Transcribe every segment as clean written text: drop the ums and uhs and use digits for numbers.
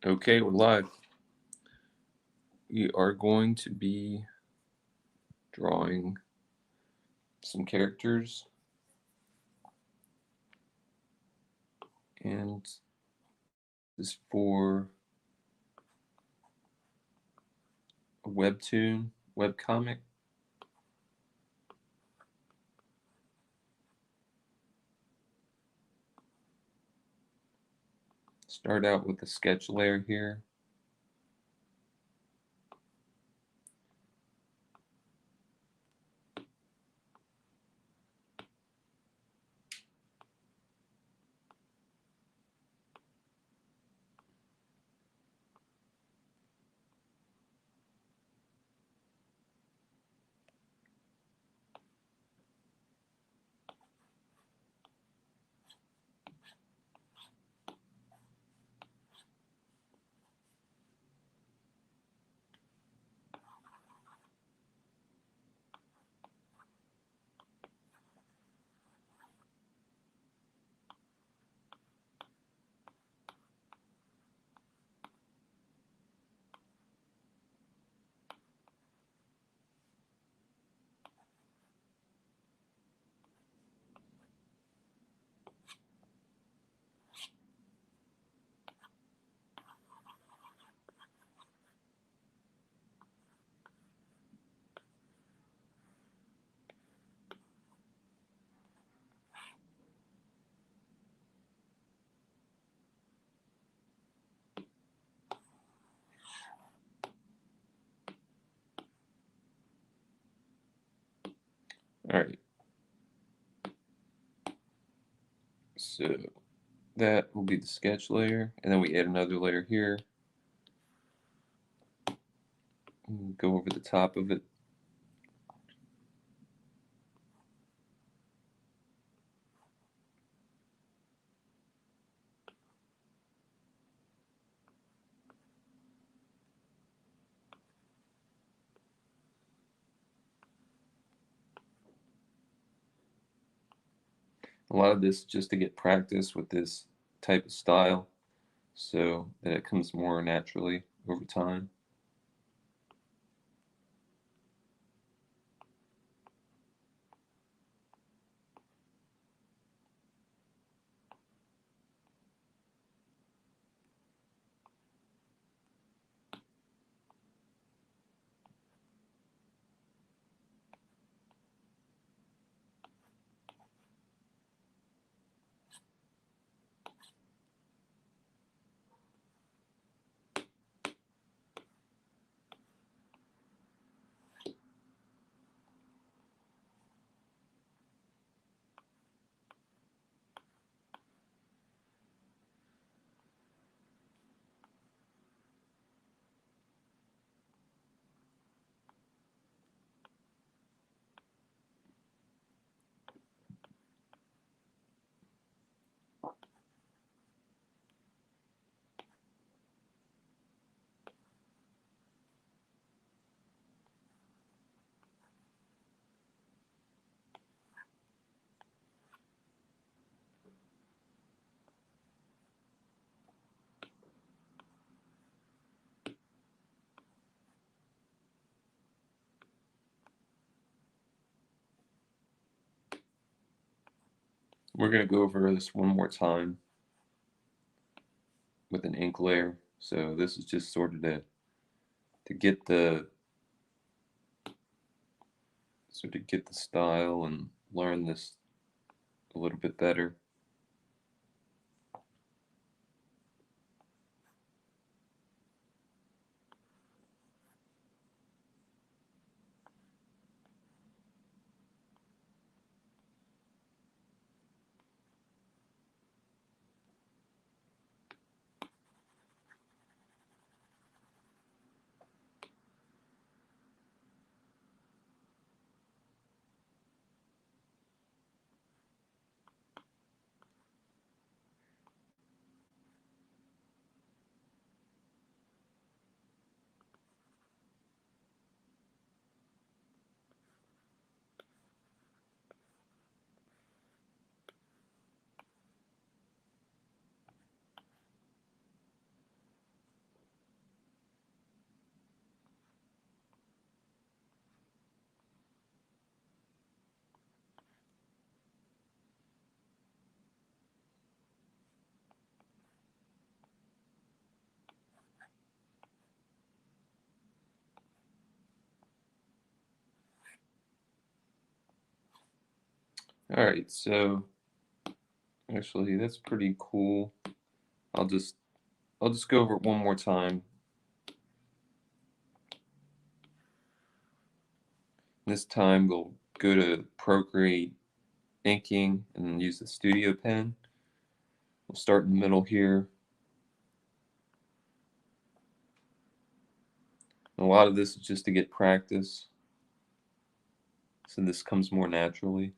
Okay, we're live. We are going to be drawing some characters, and this is for a Webtoon webcomic. Start out with a sketch layer here. All right, so that will be the sketch layer, and then we add another layer here. Go over the top of it. A lot of this just to get practice with this type of style so that it comes more naturally over time. We're going to go over this one more time with an ink layer. So this is just sort of to get the style and learn this a little bit better. All right, so actually that's pretty cool. I'll just go over it one more time. This time we'll go to Procreate inking and then use the studio pen. We'll start in the middle here. A lot of this is just to get practice, so this comes more naturally.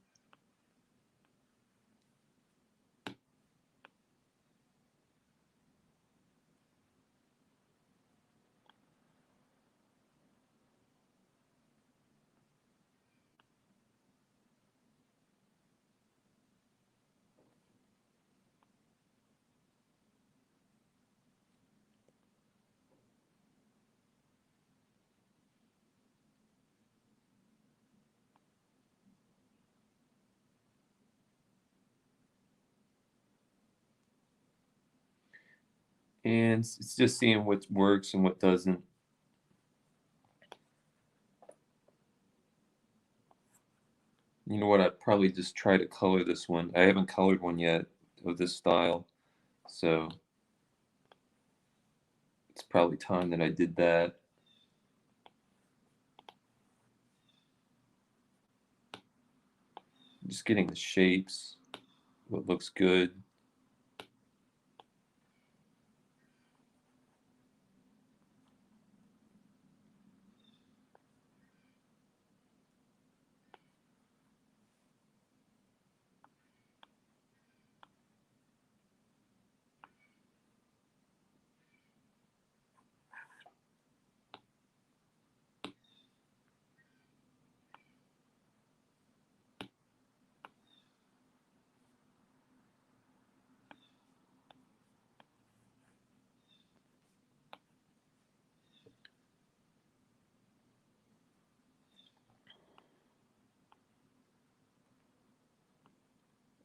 And it's just seeing what works and what doesn't. You know what, I'd probably just try to color this one. I haven't colored one yet of this style, so it's probably time that I did that. Just getting the shapes, what looks good.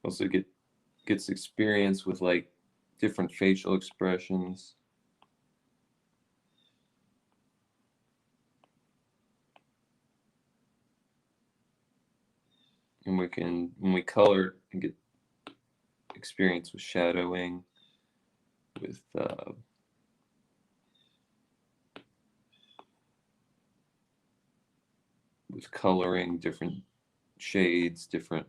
Also gets experience with like different facial expressions. And we can, when we color, and get experience with shadowing, with coloring, different shades, different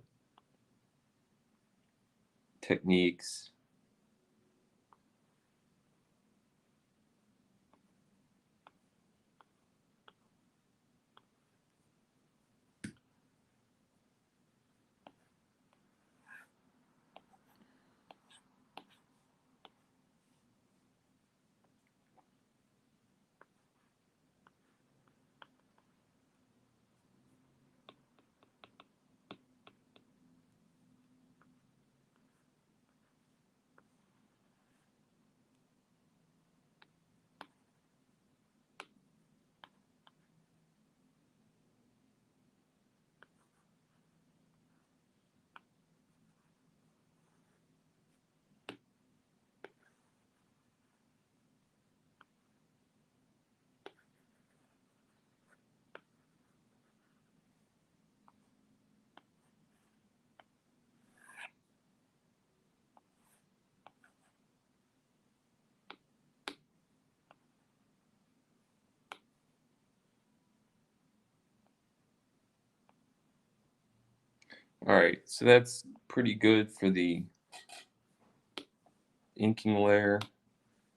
techniques. All right, so that's pretty good for the inking layer.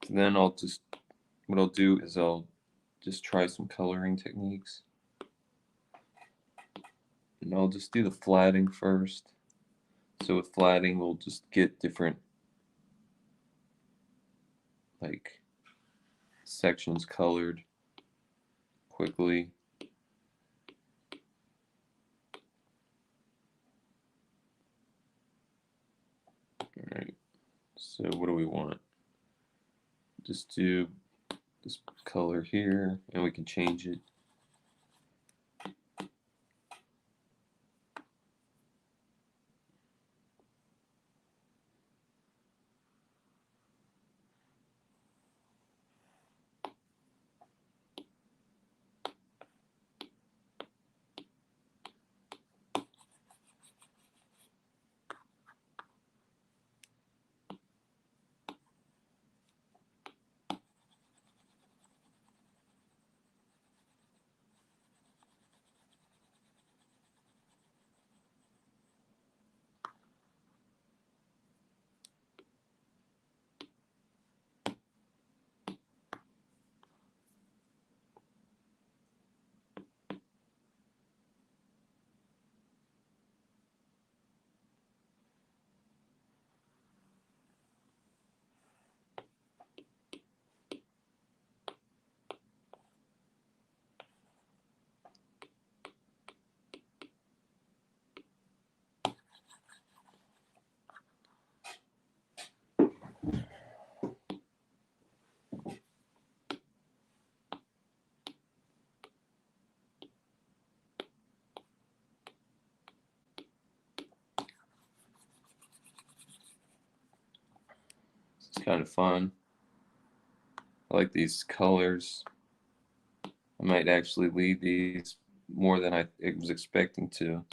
So then what I'll do is I'll just try some coloring techniques. And I'll just do the flatting first. So with flatting, we'll just get different like sections colored quickly. All right, so what do we want? Just do this color here, and we can change it. It's kind of fun. I like these colors. I might actually leave these more than I was expecting to.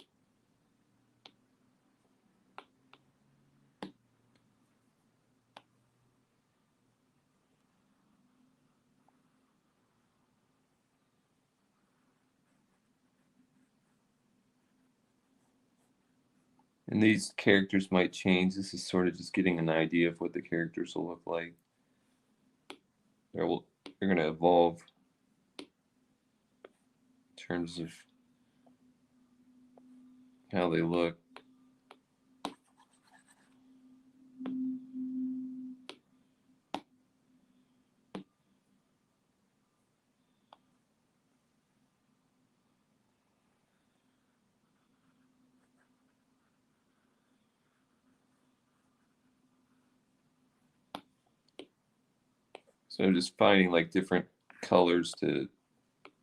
And these characters might change. This is sort of just getting an idea of what the characters will look like. They're going to evolve in terms of how they look. So I'm just finding like different colors to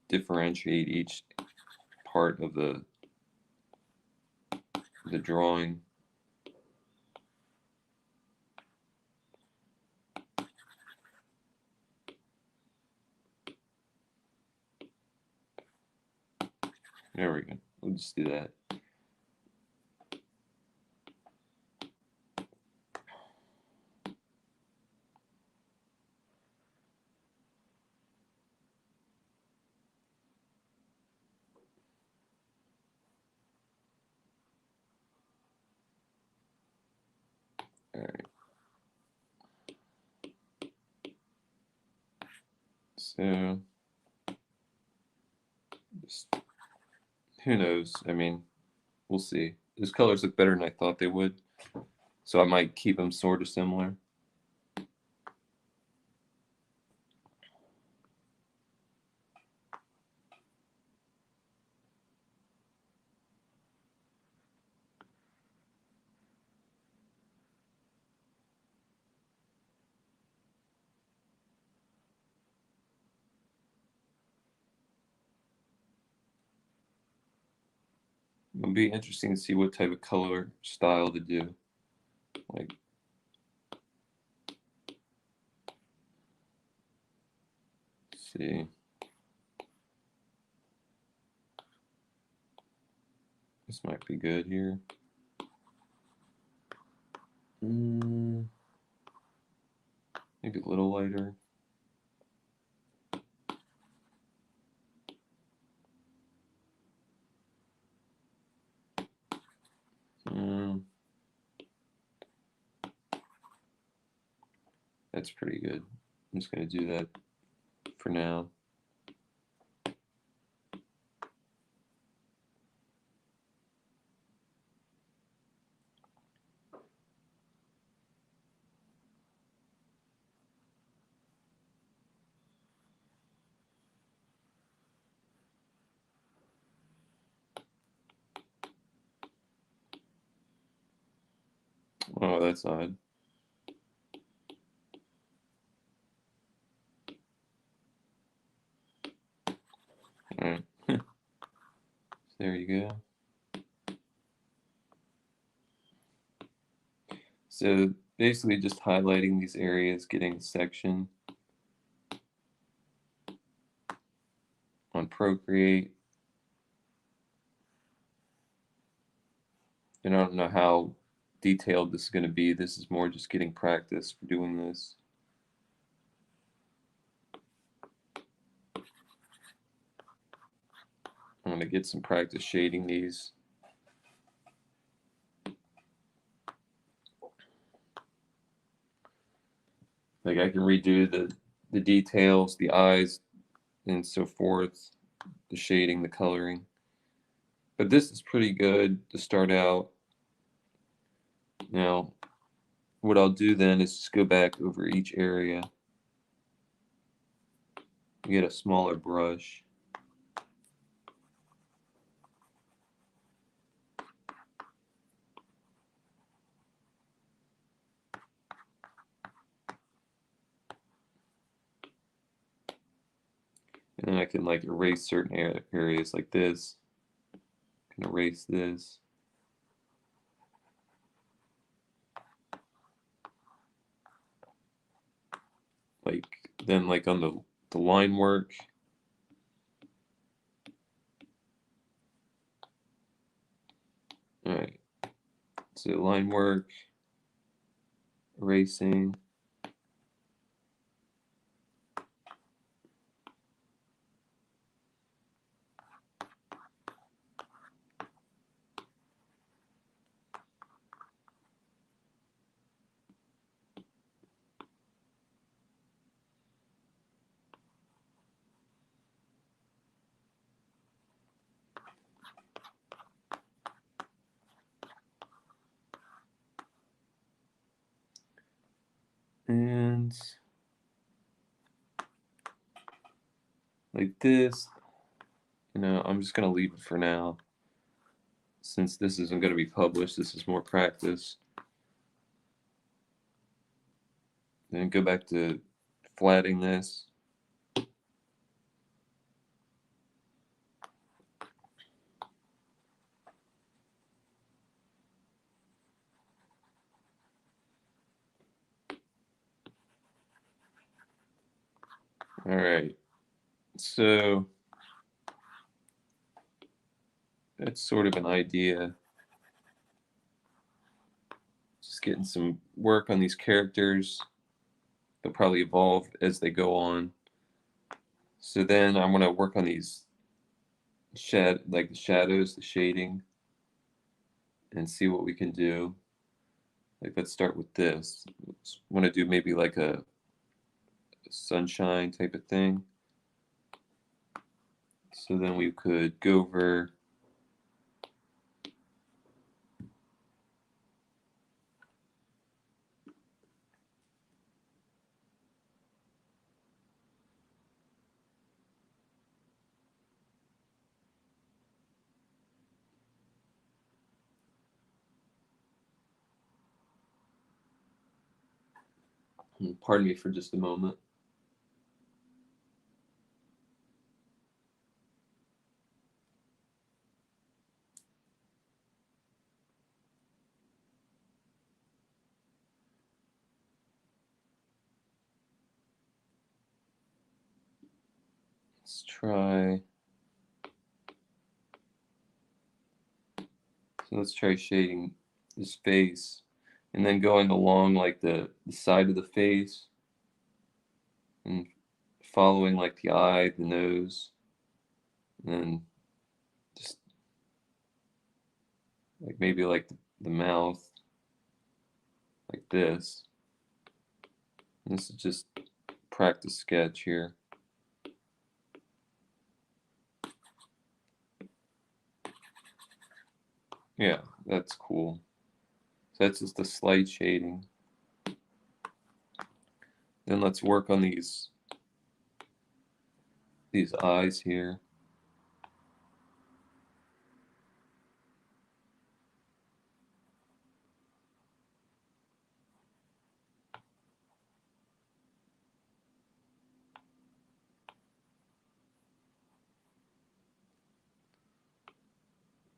differentiate each part of the drawing. There we go. We'll just do that. All right. So, just, who knows? I mean, we'll see. Those colors look better than I thought they would, so I might keep them sort of similar. It'll be interesting to see what type of color style to do. Like, let's see. This might be good here. Maybe a little lighter. That's pretty good. I'm just going to do that for now. Oh, that's odd. All right. There you go. So basically just highlighting these areas, getting a section on Procreate. And I don't know how detailed this is going to be. This is more just getting practice for doing this. I'm going to get some practice shading these. Like I can redo the details, the eyes, and so forth, the shading, the coloring. But this is pretty good to start out. Now, what I'll do then is just go back over each area, get a smaller brush. And then I can like erase certain areas like this. I can erase this. like then like on the line work. All right, so line work, erasing. And like this, I'm just going to leave it for now. Since this isn't going to be published, this is more practice. Then go back to flatting this. All right, so that's sort of an idea. Just getting some work on these characters. They'll probably evolve as they go on. So then I want to work on these like the shadows, the shading, and see what we can do. Like let's start with this. Want to do maybe like a sunshine type of thing. So then we could go over pardon me for just a moment. Let's try. So let's try shading this face and then going along like the side of the face and following like the eye, the nose, and then just like maybe like the mouth, like this. And this is just practice sketch here. Yeah, that's cool. So that's just a slight shading. Then let's work on these eyes here.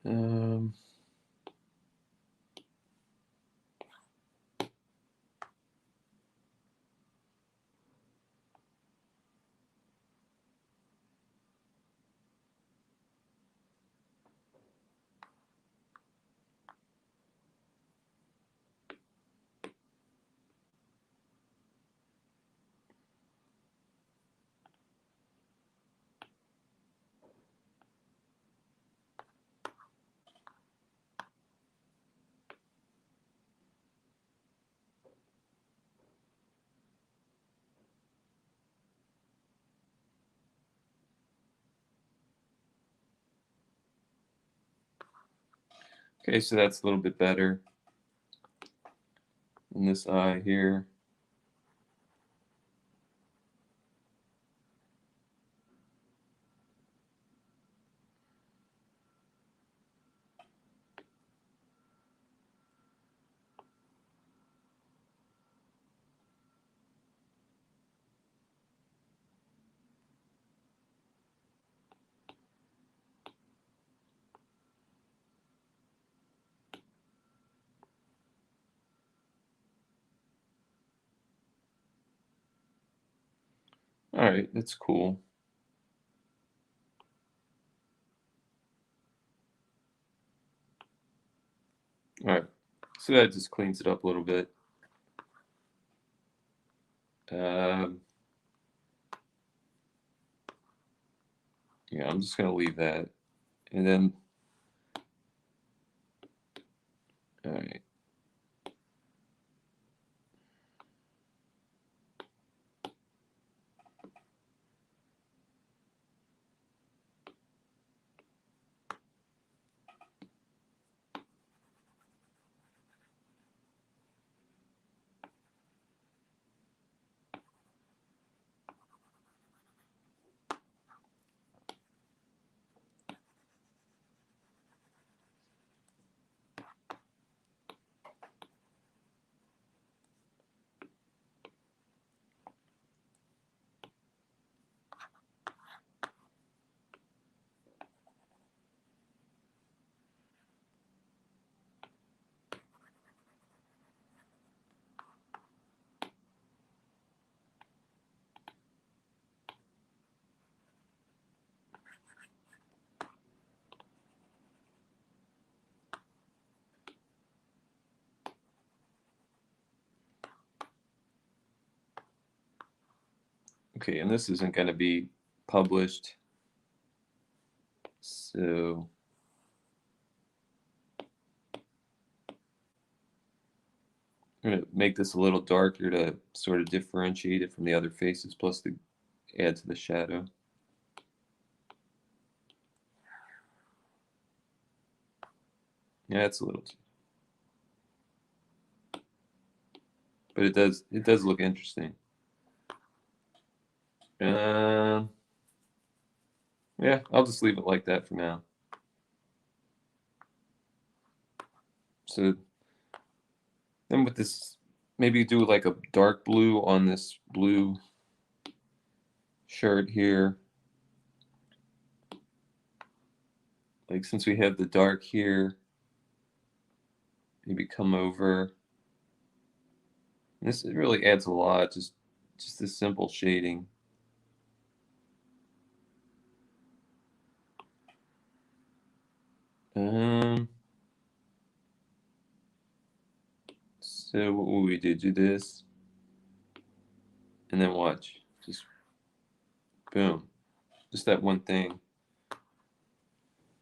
Um, okay, so that's a little bit better. And this eye here. All right, that's cool. All right, so that just cleans it up a little bit. Um, yeah, I'm just gonna leave that, and then all right. Okay, and this isn't gonna be published, so I'm gonna make this a little darker to sort of differentiate it from the other faces, plus to add to the shadow. Yeah, it's a little, but it does look interesting. Um, yeah, I'll just leave it like that for now. So then with this, maybe do like a dark blue on this blue shirt here. Like since we have the dark here, maybe come over. And this, it really adds a lot, just this simple shading. Um, so what will we do? Do this, and then watch. Just boom. Just that one thing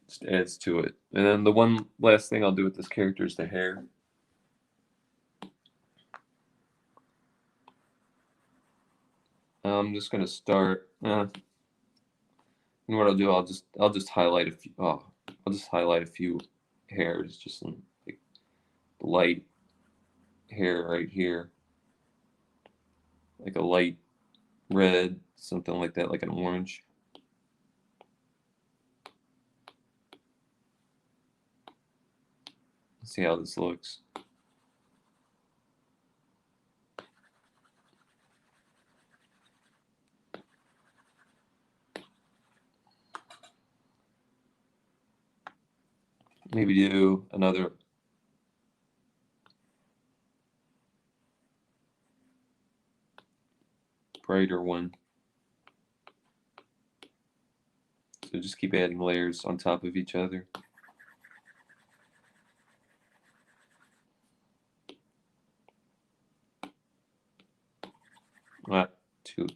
just adds to it. And then the one last thing I'll do with this character is the hair. I'm just gonna start. And what I'll do, I'll just highlight a few. Oh, I'll just highlight a few hairs, just some like light hair right here, like a light red, something like that, like an orange. Let's see how this looks. Maybe do another brighter one. So just keep adding layers on top of each other. Not too.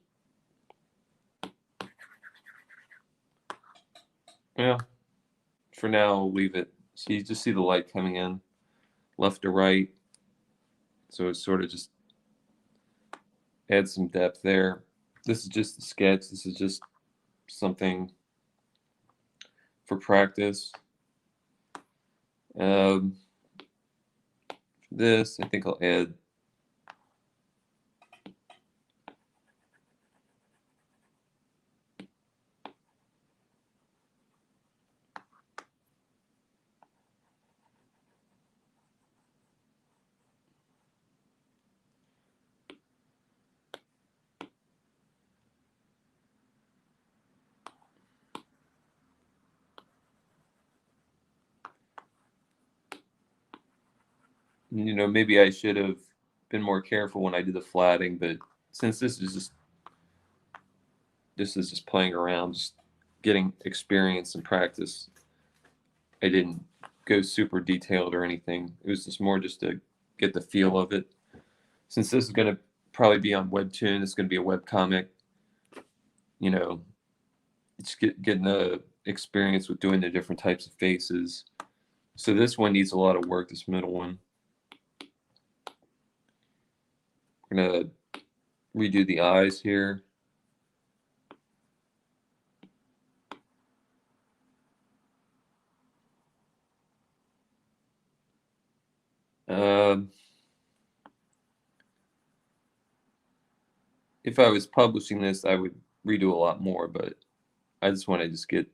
Yeah. For now, I'll leave it. So you just see the light coming in, left to right. So it sort of just adds some depth there. This is just a sketch. This is just something for practice. Um, this, I think I'll add. Maybe I should have been more careful when I did the flatting, but since this is just this is just playing around, just getting experience and practice. I didn't go super detailed or anything. It was just more just to get the feel of it. Since this is going to probably be on Webtoon, it's going to be a webcomic, you know, it's getting the experience with doing the different types of faces. So this one needs a lot of work, this middle one. I'm going to redo the eyes here. If I was publishing this, I would redo a lot more, but I just want to just get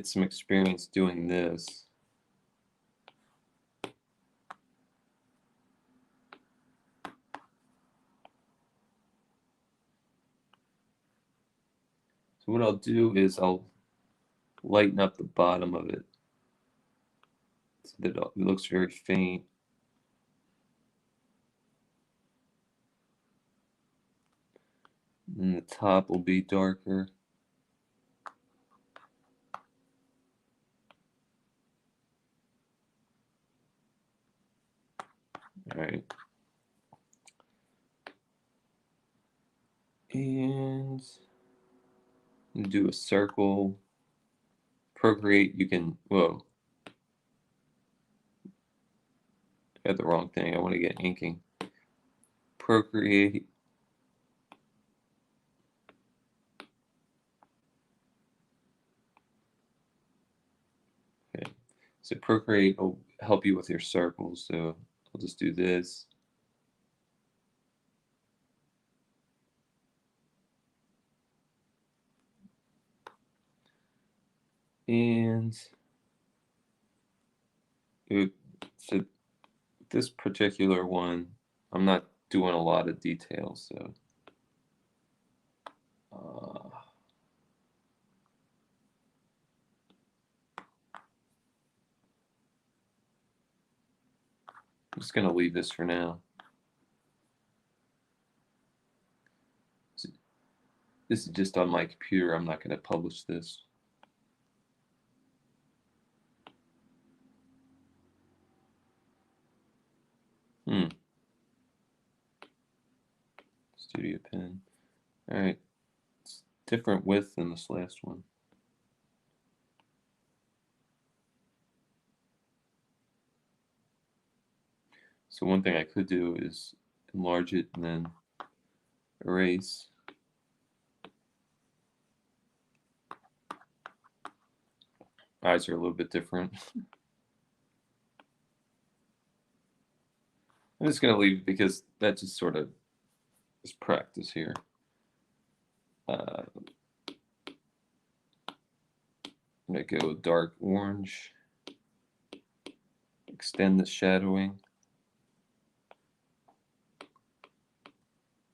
some experience doing this. So what I'll do is I'll lighten up the bottom of it so that it looks very faint. And the top will be darker. All right. And do a circle. Procreate, you can, whoa, I got the wrong thing. I want to get inking. Procreate. Okay. So Procreate will help you with your circles. So I'll just do this. And so this particular one, I'm not doing a lot of details, so I'm just going to leave this for now. This is just on my computer. I'm not going to publish this. Studio pen. All right. It's different width than this last one. So one thing I could do is enlarge it and then erase. Eyes are a little bit different. I'm just going to leave it because that just sort of is practice here. I'm going to go dark orange. Extend the shadowing.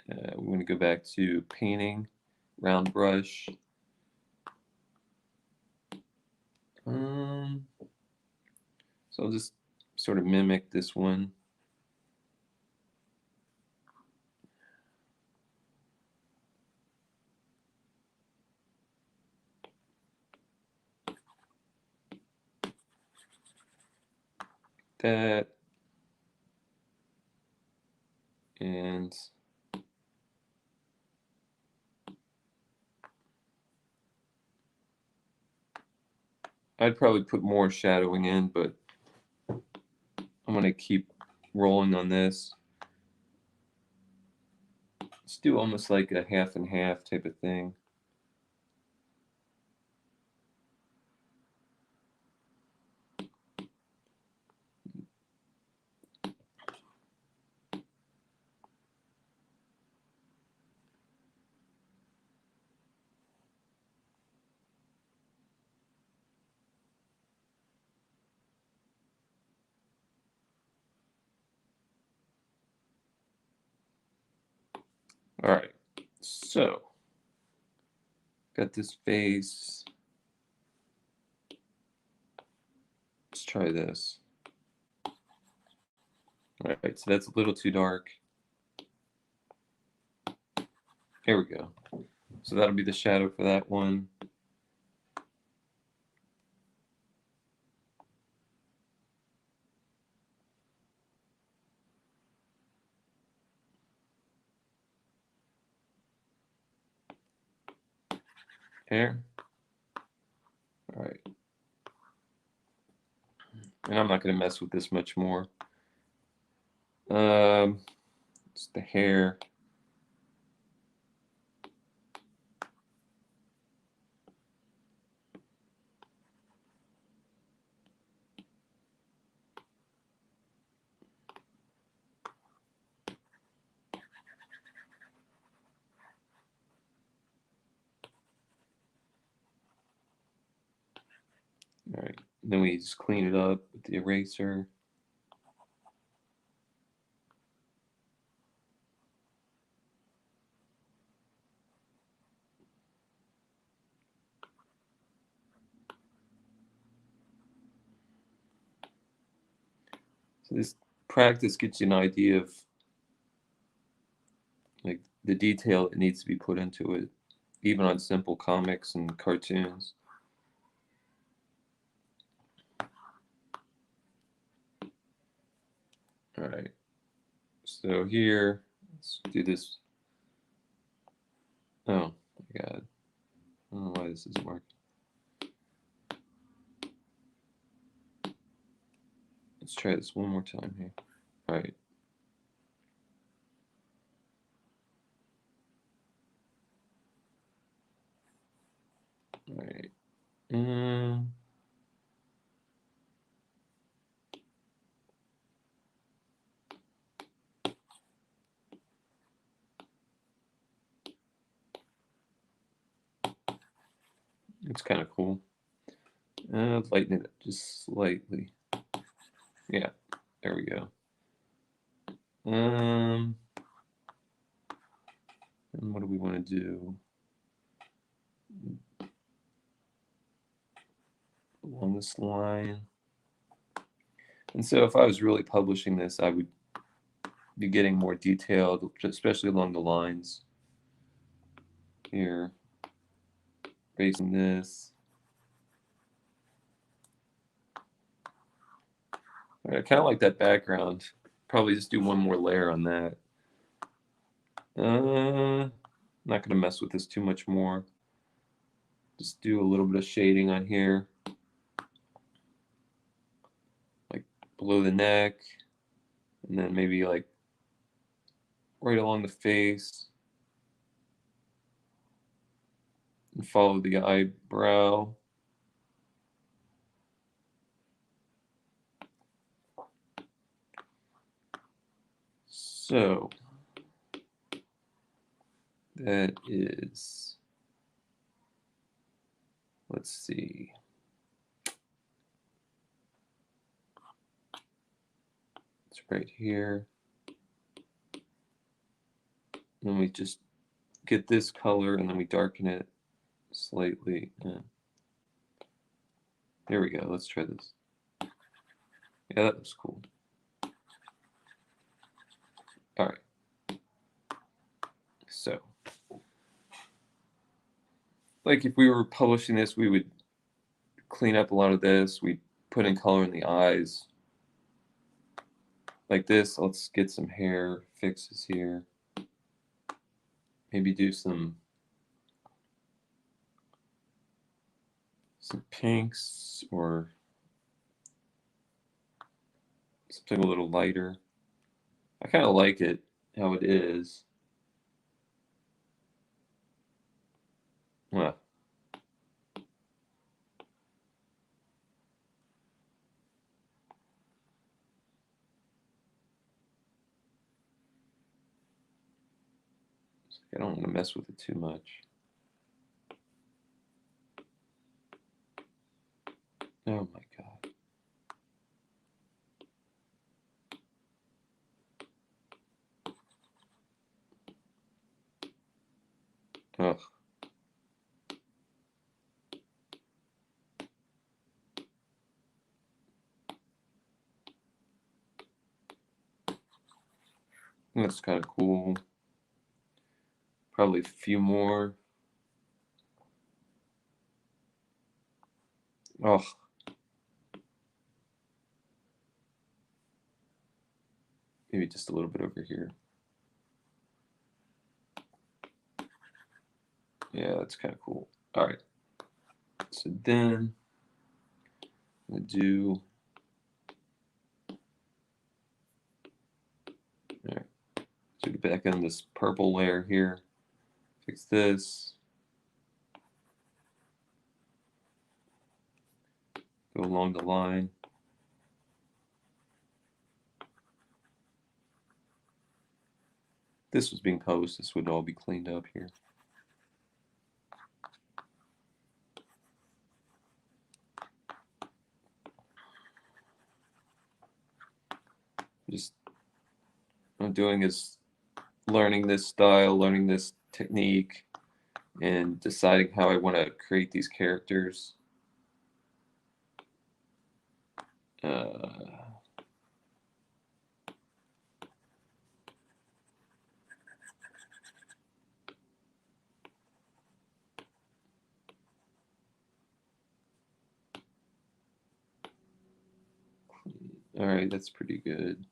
We're going to go back to painting, round brush. So I'll just sort of mimic this one. That. And I'd probably put more shadowing in, but I'm going to keep rolling on this. Let's do almost like a half and half type of thing. All right, so got this face. Let's try this. All right, so that's a little too dark. There we go. So that'll be the shadow for that one. There. All right. And I'm not going to mess with this much more. It's the hair. All right. Then we just clean it up with the eraser. So this practice gets you an idea of like the detail that needs to be put into it, even on simple comics and cartoons. All right. So here, let's do this. Oh my God. I don't know why this isn't working. Let's try this one more time here. All right. All right. It's kind of cool. Lighten it up just slightly. Yeah, there we go. And what do we want to do? Along this line. And so if I was really publishing this, I would be getting more detailed, especially along the lines here. Basing this. I kind of like that background. Probably just do one more layer on that. Not going to mess with this too much more. Just do a little bit of shading on here. Like below the neck. And then maybe like right along the face. And follow the eyebrow. So that is, let's see. It's right here. Then we just get this color and then we darken it slightly. There we go. Let's try this. Yeah, that was cool. All right. So, like if we were publishing this, we would clean up a lot of this. We'd put in color in the eyes. Like this, let's get some hair fixes here. Maybe do some pinks or something a little lighter. I kind of like it how it is. Well, I don't want to mess with it too much. Oh my God. Ugh. That's kind of cool. Probably a few more. Oh, maybe just a little bit over here. Yeah, that's kind of cool. All right. So then I'm going to do. All right. So get back on this purple layer here. Fix this. Go along the line. This was being posted. This would all be cleaned up here. Just what I'm doing is learning this style, learning this technique, and deciding how I want to create these characters. Uh, all right, that's pretty good.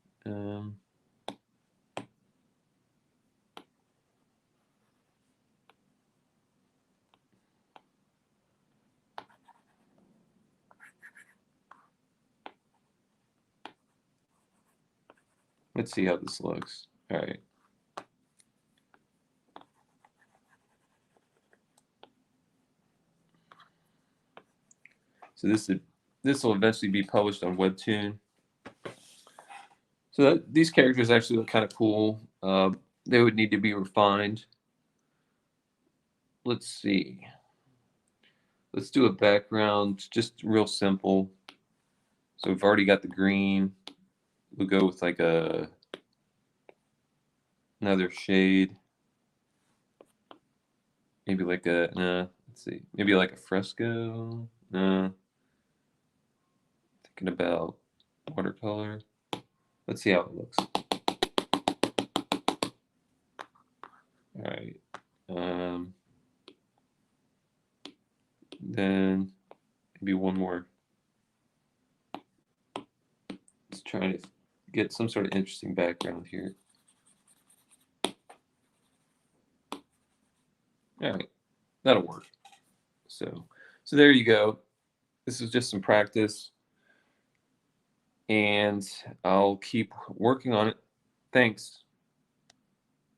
Let's see how this looks. All right. So this will eventually be published on Webtoon. So these characters actually look kind of cool. They would need to be refined. Let's see. Let's do a background, just real simple. So we've already got the green. We'll go with like another shade. Maybe like let's see. Maybe like a fresco. Thinking about watercolor. Let's see how it looks. All right. Then maybe one more. Let's try to get some sort of interesting background here. All right, that'll work. So there you go. This is just some practice, and I'll keep working on it. Thanks.